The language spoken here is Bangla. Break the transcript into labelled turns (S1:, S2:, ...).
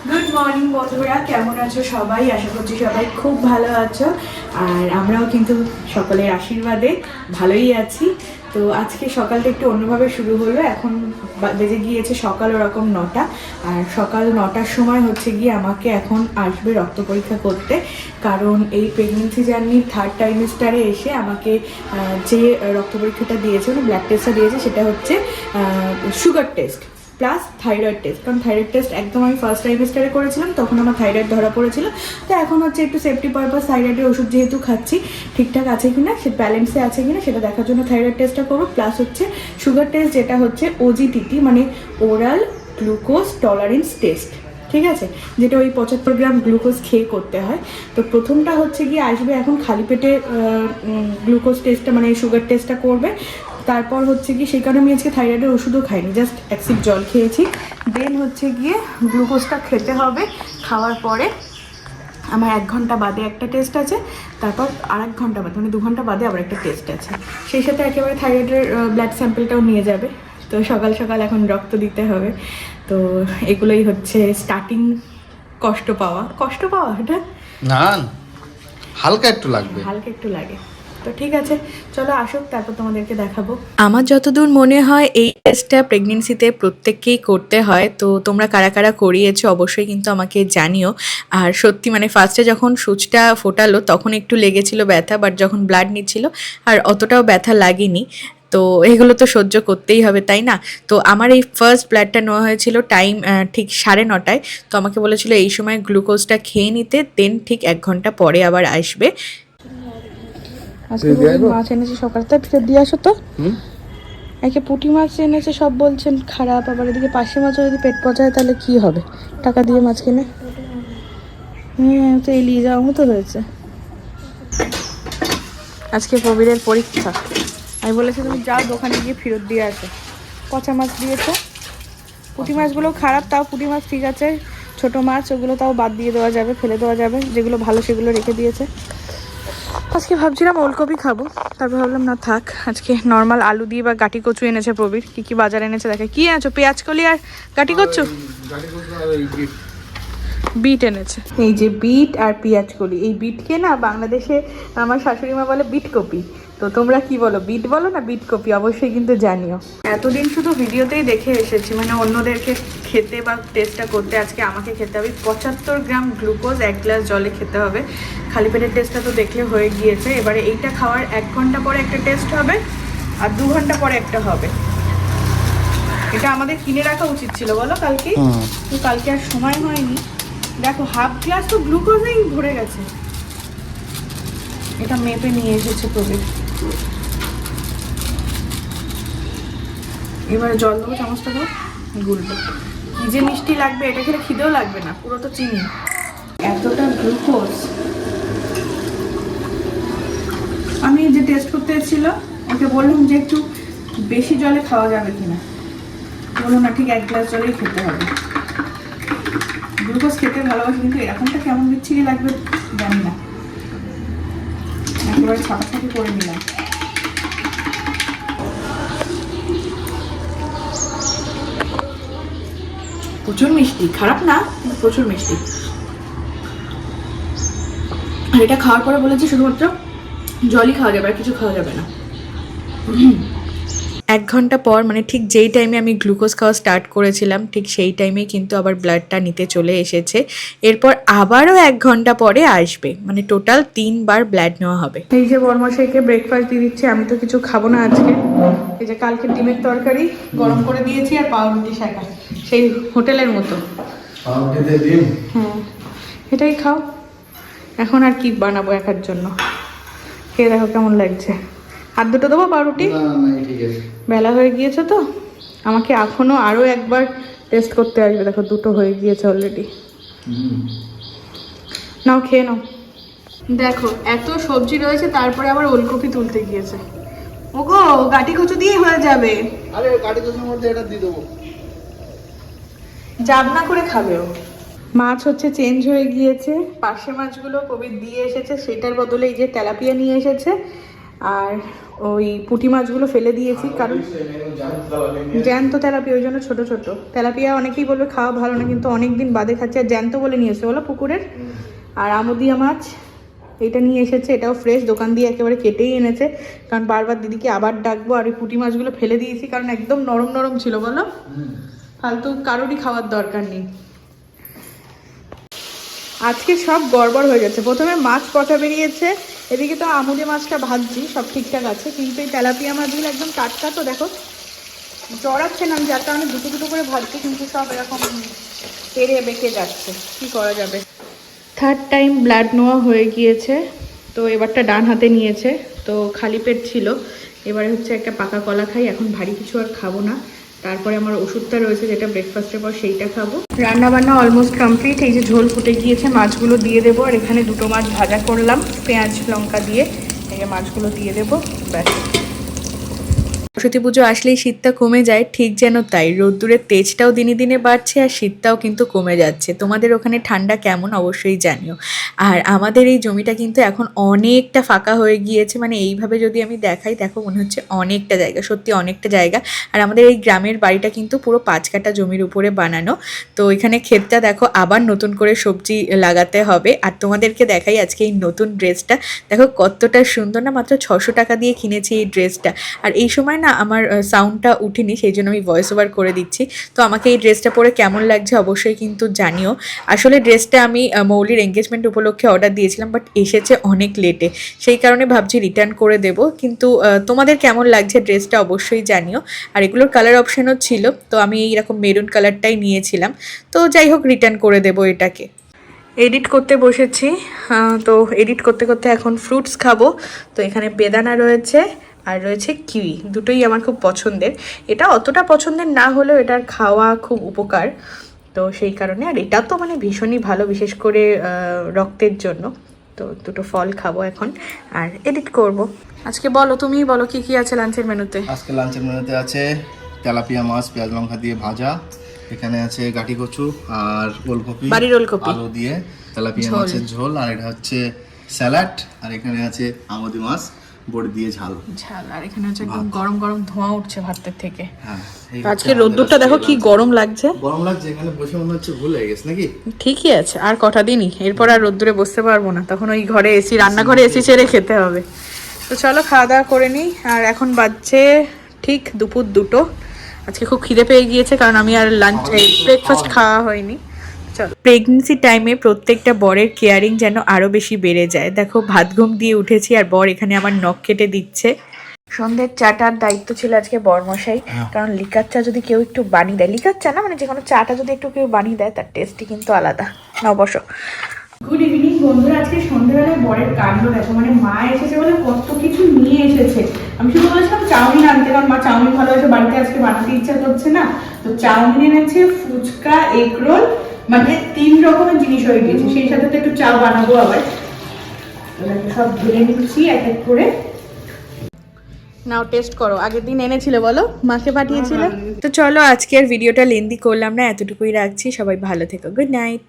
S1: গুড মর্নিং বন্ধুরা, কেমন আছো সবাই? আশা করছি সবাই খুব ভালো আছো। আর আমরাও কিন্তু সকলের আশীর্বাদে ভালোই আছি। তো আজকে সকালটা একটু অন্যভাবে শুরু হলো। এখন বেজে গিয়েছে সকাল ওরকম 9টা। আর সকাল 9টার সময় হচ্ছে গিয়ে আমাকে এখন আসবে রক্ত পরীক্ষা করতে। কারণ এই প্রেগনেন্সি জার্নির 3rd ট্রাইমেস্টারে এসে আমাকে যে রক্ত পরীক্ষাটা দিয়েছে, মানে ব্লাড টেস্টটা দিয়েছে, সেটা হচ্ছে sugar test plus thyroid test. কারণ থাইরয়েড টেস্ট একদম আমি ফার্স্ট ট্রাইমেস্টারে করেছিলাম, তখন আমার থাইরয়েড ধরা পড়েছিল। তো এখন হচ্ছে একটু সেফটি পারপাস থাইরয়েডের ওষুধ যেহেতু খাচ্ছি, ঠিকঠাক আছে কিনা, সে ব্যালেন্সে আছে কিনা সেটা দেখার জন্য থাইরয়েড টেস্টটা করবো। প্লাস হচ্ছে সুগার টেস্ট, যেটা হচ্ছে ওজিটিটি, মানে ওরাল গ্লুকোজ টলারেন্স টেস্ট, ঠিক আছে, যেটা ওই 75 গ্রাম গ্লুকোজ খেয়ে করতে হয়। তো প্রথমটা হচ্ছে গিয়ে আসবে এখন খালি পেটে গ্লুকোজ টেস্টটা, মানে সুগার টেস্টটা করবে। তারপর হচ্ছে গিয়ে সেই কারণে আমি আজকে থাইরয়েডের ওষুধও খাইনি, জাস্ট এক সিপ জল খেয়েছি। দেন হচ্ছে গিয়ে গ্লুকোজটা খেতে হবে। খাওয়ার পরে আমার 1 ঘন্টা বাদে একটা টেস্ট আছে, তারপর আর 1 ঘন্টা বাদে, মানে 2 ঘন্টা বাদে আবার একটা টেস্ট আছে। সেই সাথে একেবারে থাইরয়েডের ব্লাড স্যাম্পেলটাও নিয়ে যাবে। তো সকাল সকাল এখন রক্ত দিতে হবে। তো এগুলোই হচ্ছে স্টার্টিং। কষ্ট পাওয়া এটা
S2: না, হালকা একটু লাগবে,
S1: হালকা একটু লাগে। তো ঠিক আছে, চলো আসুক, তারপর তোমাদেরকে দেখাবো। আমার যতদূর মনে হয় এই টেস্টটা প্রেগনেন্সিতে প্রত্যেককেই করতে হয়। তো তোমরা কারা কারা করিয়েছো অবশ্যই কিন্তু আমাকে জানিও। আর সত্যি মানে ফার্স্টে যখন সূচটা ফোটালো তখন একটু লেগেছিল ব্যথা, বাট যখন ব্লাড নিচ্ছিল আর অতটাও ব্যথা লাগেনি। তো এগুলো তো সহ্য করতেই হবে, তাই না? তো আমার এই ফার্স্ট ব্লাডটা নেওয়া হয়েছিল টাইম ঠিক 9:30। তো আমাকে বলেছিল এই সময় গ্লুকোজটা খেয়ে নিতে, দেন ঠিক 1 ঘন্টা পরে আবার আসবে। আজকে মাছ এনেছে সকালটা, ফেরত দিয়ে আসো তো। একে পুঁটি মাছ এনেছে, সব বলছেন খারাপ, আবার এদিকে পাশে মাছও যদি পেট পচায় তাহলে কি হবে টাকা দিয়ে মাছ কিনে? হ্যাঁ, তো এলিয়ে যাওয়ার মতো হয়েছে। আজকে প্রবীরের পরীক্ষা। আমি বলেছি তুমি যাও দোকানে গিয়ে ফেরত দিয়ে আসো। পচা মাছ দিয়েছে। পুঁটি মাছগুলো খারাপ, তাও পুঁটি মাছ ঠিক আছে। ছোট মাছ ওগুলো তাও বাদ দিয়ে দেওয়া যাবে, ফেলে দেওয়া যাবে, যেগুলো ভালো সেগুলো রেখে দিয়েছে। আজকে ভাবছিলাম ওলকপি খাবো, তারপর ভাবলাম না থাক, আজকে নর্মাল আলু দিয়ে বা গাটি কচু এনেছে প্রবীর। কি কি বাজার এনেছে দেখে। কি এনেছো? পেঁয়াজ কলি আর গাটি কচু? বিট এনেছে। এই যে বিট আর পেঁয়াজ কলি। এই বিটকে না বাংলাদেশে আমার শাশুড়ি মা বলে বিট কপি। তো তোমরা কি বলো, বিট বলো না বিট কপি? অবশ্যই কিন্তু জানিও। এতদিন শুধু ভিডিওতেই দেখে এসেছি, মানে অন্যদেরকে খেতে বা টেস্টটা করতে, আজকে আমাকে খেতে হবে। 75 গ্রাম গ্লুকোজ 1 গ্লাস জলে খেতে হবে। খালি পেটের টেস্টটা তো দেখলে হয়ে গিয়েছে। এবারে এইটা খাওয়ার 1 ঘন্টা পরে একটা টেস্ট হবে, আর 2 ঘন্টা পরে একটা হবে। এটা আমাদের কিনে রাখা উচিত ছিল বলো কালকে, তো কালকে আর সময় হয়নি। দেখো হাফ গ্লাস তো গ্লুকোজেই ভরে গেছে। এটা মেপে নিয়ে এসেছে প্রবীর। এবারে জল দেবো, চামচটা দাও, গুলবে। কি যে মিষ্টি লাগবে, এটা খেলে খিদেও লাগবে না, পুরো তো চিনি। এতটা গ্লুকোজ। আমি যে টেস্ট করতে এসেছিল ওকে বললাম যে একটু বেশি জলে খাওয়া যাবে কিনা, বললো না ঠিক 1 গ্লাস জলেই খেতে হবে। গ্লুকোজ খেতে ভালোবাসি, কিন্তু এরকমটা কেমন বিচ্ছিরি লাগবে জানি না। একেবারে ছাপাছাপি করে নিলাম। প্রচুর মিষ্টি, খারাপ না কিন্তু প্রচুর মিষ্টি। আর এটা খাওয়ার পরে বলেছি শুধুমাত্র জলই খাওয়া যাবে, আর কিছু খাওয়া যাবে না। 1 ঘন্টা পর, মানে ঠিক যেই টাইমে আমি গ্লুকোজ খাওয়া স্টার্ট করেছিলাম ঠিক সেই টাইমেই কিন্তু আবার ব্লাডটা নিতে চলে এসেছে। এরপর আবারও 1 ঘন্টা পরে আসবে, মানে টোটাল 3 বার ব্লাড নেওয়া হবে। এই যে বরমশাইকে ব্রেকফাস্ট দিয়ে দিচ্ছি, আমি তো কিছু খাবো না আজকে। এই যে কালকে ডিমের তরকারি গরম করে দিয়েছি আর পাউরুটি শাকা, সেই হোটেলের মতো। হ্যাঁ, এটাই খাও। এখন আর কি বানাবো একার জন্য, খেয়ে দেখো কেমন লাগছে। আর দুটো দেবো পাউরুটি? বেলা হয়ে গিয়েছে তো, আমাকে এখনো আরো একবার টেস্ট করতে আসবে। দেখো 2টো হয়ে গিয়েছে অলরেডি। নাও খেয়ে নাও। দেখো এত সবজি রয়েছে, তারপরে আবার ওলকপি তুলতে গিয়েছে। ওগো, গাটি কচু দিয়ে হয়ে যাবে।
S2: আরে গাটি কচুর মধ্যে এটা দিয়ে দেবো,
S1: জাবনা করে খাবে ও। মাছ হচ্ছে চেঞ্জ হয়ে গিয়েছে, পার্শে মাছগুলো প্রবীর দিয়ে এসেছে, সেটার বদলে এই যে তেলাপিয়া নিয়ে এসেছে। আর ওই পুঁটি মাছগুলো ফেলে দিয়েছি, কারণ জ্যান্ত তেলাপিয়া, ওই জন্য ছোটো ছোটো তেলাপিয়া অনেকেই বলবে খাওয়া ভালো না, কিন্তু অনেক দিন বাদে খাচ্ছে। আর জ্যান্ত বলে নিয়ে এসেছে বলো পুকুরের। আর আমুদিয়া মাছ এটা নিয়ে এসেছে, এটাও ফ্রেশ, দোকান দিয়ে একেবারে কেটেই এনেছে, কারণ বারবার দিদিকে আবার ডাকবো। আর ওই পুঁটি মাছগুলো ফেলে দিয়েছি কারণ একদম নরম নরম ছিল বলো, ফালতু কারোরই খাওয়ার দরকার নেই। আজকে সব গড়বড় হয়ে যাচ্ছে। প্রথমে মাছ পচা বেরিয়েছে, এদিকে তো আমুদি মাছটা ভাজছি, সব ঠিকঠাক আছে, কিন্তু এই তেলাপিয়া মাছগুলো একদম টাটকা, তো দেখো জড়াচ্ছে না, আমি যার কারণে দুটো দুটো করে ভাজছি, কিন্তু সব এরকম পেরে বেঁকে যাচ্ছে, কি করা যাবে। থার্ড টাইম ব্লাড নেওয়া হয়ে গিয়েছে, তো এবারটা ডান হাতে নিয়েছে, তো খালি পেট ছিল। এবারে হচ্ছে একটা পাকা কলা খাই, এখন ভারী কিছু আর খাবো না। তারপরে আমার ওষুধটা রয়েছে যেটা ব্রেকফাস্টের পর, সেইটা খাবো। রান্না বান্না অলমোস্ট কমপ্লিট। এই যে ঝোল ফুটে গিয়েছে, মাছগুলো দিয়ে দেবো। আর এখানে দুটো মাছ ভাজা করলাম পেঁয়াজ লঙ্কা দিয়ে, এই মাছগুলো দিয়ে দেবো, ব্যাস। সরস্বতী পুজো আসলেই শীতটা কমে যায়, ঠিক যেন তাই রোদ্দুরের তেজটাও দিনে দিনে বাড়ছে আর শীতটাও কিন্তু কমে যাচ্ছে। তোমাদের ওখানে ঠান্ডা কেমন অবশ্যই জানিও। আর আমাদের এই জমিটা কিন্তু এখন অনেকটা ফাঁকা হয়ে গিয়েছে, মানে এইভাবে যদি আমি দেখাই, দেখো মনে হচ্ছে অনেকটা জায়গা, সত্যি অনেকটা জায়গা। আর আমাদের এই গ্রামের বাড়িটা কিন্তু পুরো 5 কাঠা জমির উপরে বানানো। তো এখানে ক্ষেতটা দেখো, আবার নতুন করে সবজি লাগাতে হবে। আর তোমাদেরকে দেখাই আজকে এই নতুন ড্রেসটা, দেখো কতটা সুন্দর না, মাত্র 600 টাকা দিয়ে কিনেছি এই ড্রেসটা। আর এই সময় না আমার সাউন্ডটা উঠেনি, সেই জন্য আমি ভয়েস ওভার করে দিচ্ছি। তো আমাকে এই ড্রেসটা পরে কেমন লাগছে অবশ্যই কিন্তু জানিও। আসলে ড্রেসটা আমি মৌলির এঙ্গেজমেন্ট উপলক্ষে অর্ডার দিয়েছিলাম, বাট এসেছে অনেক লেটে, সেই কারণে ভাবছি রিটার্ন করে দেব। কিন্তু তোমাদের কেমন লাগছে ড্রেসটা অবশ্যই জানিও। আর এগুলোর কালার অপশানও ছিল, তো আমি এইরকম মেরুন কালারটাই নিয়েছিলাম। তো যাই হোক, রিটার্ন করে দেবো এটাকে। এডিট করতে বসেছি, তো এডিট করতে করতে এখন ফ্রুটস খাবো। তো এখানে বেদানা রয়েছে আর রয়েছে কিউই, দুটোই আমার খুব পছন্দের। এটা অতটা পছন্দের না হলেও এটার খাওয়া খুব উপকার, তো সেই কারণে। আর এটা তো মানে ভীষণই ভালো, বিশেষ করে রক্তের জন্য। তো দুটো ফল খাবো এখন আর এডিট করব। আজকে বলো, তুমি বলো কি কি আছে লাঞ্চের মেনুতে।
S2: আজকে লাঞ্চের মেনুতে আছে তেলাপিয়া মাছ পেঁয়াজ লঙ্কা দিয়ে ভাজা, এখানে আছে গাটি কচু আর ওলকপি,
S1: বাড়ির ওলকপি,
S2: আলু দিয়ে তেলাপিয়া মাছের ঝোল, আর এটা হচ্ছে স্যালাড, আর এখানে আছে আমুদি মাছ বড়ি দিয়ে ঝাল।
S1: আর এখানে হচ্ছে একদম গরম গরম ধোঁয়া উঠছে ভাতের থেকে।
S2: হ্যাঁ,
S1: আজকে রোদ্দুরটা দেখো কি গরম লাগছে।
S2: গরম লাগছে, এখানে বসে মনে হচ্ছে ভুল হয়ে গেছে নাকি।
S1: ঠিকই আছে, আর কটা দিনই, এরপর আর রোদ্দুরে বসতে পারবো না, তখন ওই ঘরে এসি, রান্নাঘরে এসি ছেড়ে খেতে হবে। তো চলো খাওয়া দাওয়া করে নিই। আর এখন বাজছে ঠিক দুপুর 2টো। আজকে খুব খিদে পেয়ে গিয়েছে, কারণ আমি আর লাঞ্চ ব্রেকফাস্ট খাওয়া হয়নি। চলো, প্রেগনেন্সি টাইমে প্রত্যেকটা বরের কেয়ারিং যেন আরও বেশি বেড়ে যায়। দেখো ভাত ঘুম দিয়ে উঠেছি আর বর এখানে আমার নখ কেটে দিচ্ছে। সন্ধ্যের চাটার দায়িত্ব ছিল আজকে বরমশাই, কারণ লিকার চা যদি কেউ একটু বানিয়ে দেয়, লিকার চা না মানে যে কোনো চাটা যদি একটু কেউ বানিয়ে দেয়, তার টেস্টই কিন্তু আলাদা। না অবশ্য। গুড ইভিনিং বন্ধুরা। আজকে সন্ধ্যেবেলায় বরের কাণ্ড দেখো, মানে মা এসেছে বলে কত কিছু নিয়ে এসেছে। আমি শুধু বলেছিলাম চাউমিন আনতে, কারণ মা চাউমিন ভালোবাসে, বাড়িতে আজকে বানাতে ইচ্ছা করছে না। তো চাউমিন এনেছে, ফুচকা, এগ রোল, মানে 3 রকমের জিনিস হয়ে গেছে। সেই সাথে তো একটু চা বানাবো আবার। সব ঢেলে নিচ্ছি এক এক করে। নাও টেস্ট করো। আগের দিন এনেছিলে বলো, মাকে পাঠিয়েছিলে। তো চলো, আজকের ভিডিওটা লেন্দি করলাম না, এতটুকুই রাখছি। সবাই ভালো থেকো, গুড নাইট।